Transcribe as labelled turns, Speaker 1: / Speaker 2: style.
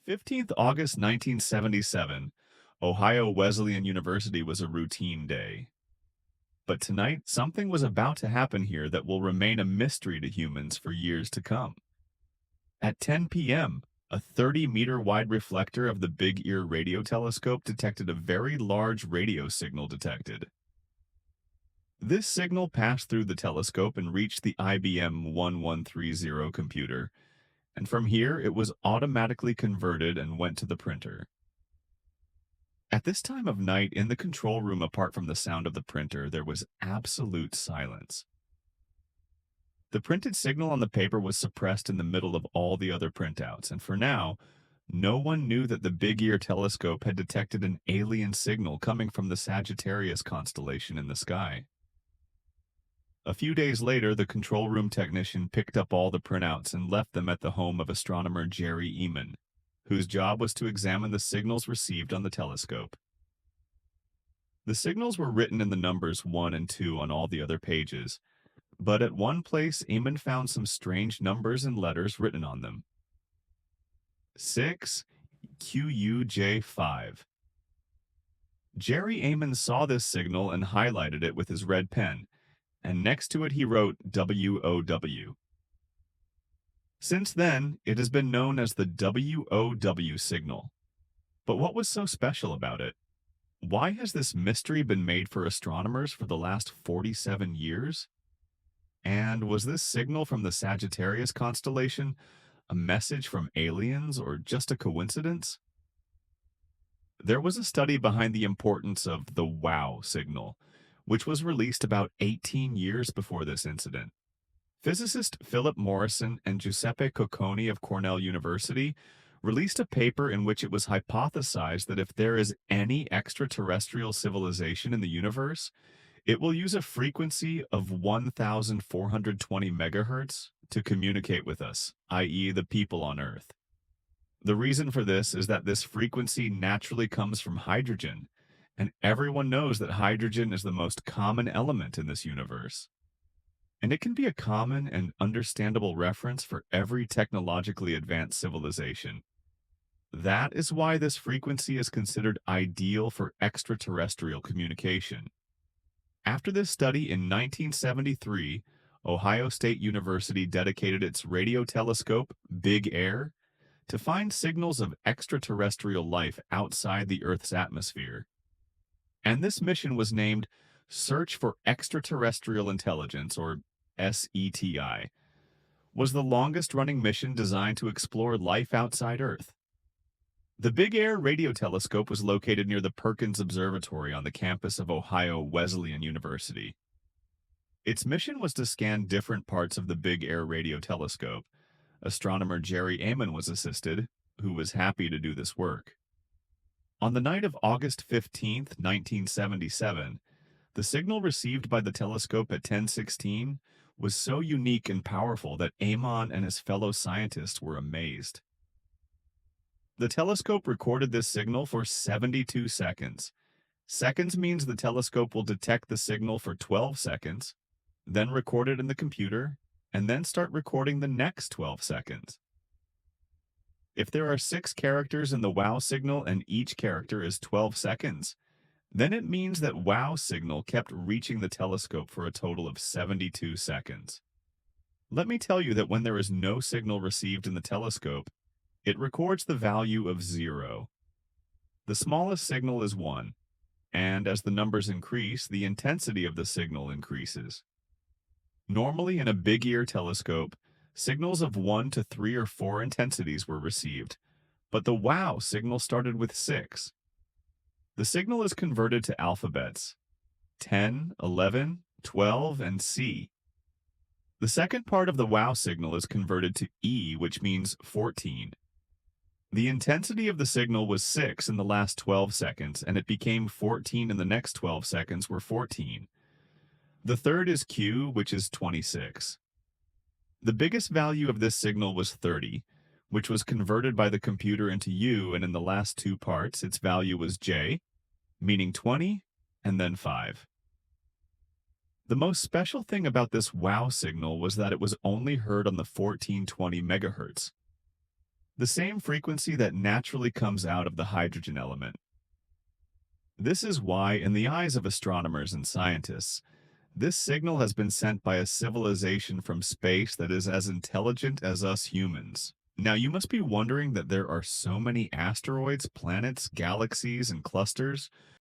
Speaker 1: 15th August 1977, Ohio Wesleyan University was a routine day. But tonight, something was about to happen here that will remain a mystery to humans for years to come. At 10 p.m., a 30-meter wide reflector of the Big Ear radio telescope detected a very large radio signal detected. This signal passed through the telescope and reached the IBM 1130 computer, and from here it was automatically converted and went to the printer. At this time of night, in the control room, apart from the sound of the printer, there was absolute silence. The printed signal on the paper was suppressed in the middle of all the other printouts, and for now, no one knew that the Big Ear telescope had detected an alien signal coming from the Sagittarius constellation in the sky. A few days later, the control room technician picked up all the printouts and left them at the home of astronomer Jerry Ehman, whose job was to examine the signals received on the telescope. The signals were written in the numbers 1 and 2 on all the other pages, but at one place Ehman found some strange numbers and letters written on them. 6 QUJ5. Jerry Ehman saw this signal and highlighted it with his red pen, and next to it he wrote WOW. Since then, it has been known as the WOW signal. But what was so special about it? Why has this mystery been made for astronomers for the last 47 years? And was this signal from the Sagittarius constellation a message from aliens or just a coincidence? There was a study behind the importance of the WOW signal, which was released about 18 years before this incident. Physicist Philip Morrison and Giuseppe Cocconi of Cornell University released a paper in which it was hypothesized that if there is any extraterrestrial civilization in the universe, it will use a frequency of 1,420 megahertz to communicate with us, i.e. the people on Earth. The reason for this is that this frequency naturally comes from hydrogen, and everyone knows that hydrogen is the most common element in this universe. And it can be a common and understandable reference for every technologically advanced civilization. That is why this frequency is considered ideal for extraterrestrial communication. After this study in 1973, Ohio State University dedicated its radio telescope, Big Air, to find signals of extraterrestrial life outside the Earth's atmosphere. And this mission was named Search for Extraterrestrial Intelligence, or SETI, was the longest-running mission designed to explore life outside Earth. The Big Air radio telescope was located near the Perkins Observatory on the campus of Ohio Wesleyan University. Its mission was to scan different parts of the Big Air radio telescope. Astronomer Jerry Ehman was assisted, who was happy to do this work. On the night of August 15, 1977, the signal received by the telescope at 10:16 was so unique and powerful that Ehman and his fellow scientists were amazed. The telescope recorded this signal for 72 seconds. Seconds means the telescope will detect the signal for 12 seconds, then record it in the computer, and then start recording the next 12 seconds. If there are 6 characters in the WOW signal and each character is 12 seconds, then it means that WOW signal kept reaching the telescope for a total of 72 seconds. Let me tell you that when there is no signal received in the telescope, it records the value of 0. The smallest signal is 1, and as the numbers increase, the intensity of the signal increases. Normally in a Big Ear telescope, signals of 1 to 3 or 4 intensities were received, but the WOW signal started with 6. The signal is converted to alphabets 10, 11, 12, and C. The second part of the WOW signal is converted to E, which means 14. The intensity of the signal was 6 in the last 12 seconds, and it became 14 in the next 12 seconds were 14. The third is Q, which is 26. The biggest value of this signal was 30, which was converted by the computer into U, and in the last 2 parts, its value was J, meaning 20, and then 5. The most special thing about this WOW signal was that it was only heard on the 1420 megahertz. the same frequency that naturally comes out of the hydrogen element. This is why, in the eyes of astronomers and scientists, this signal has been sent by a civilization from space that is as intelligent as us humans. Now, you must be wondering that there are so many asteroids, planets, galaxies, and clusters.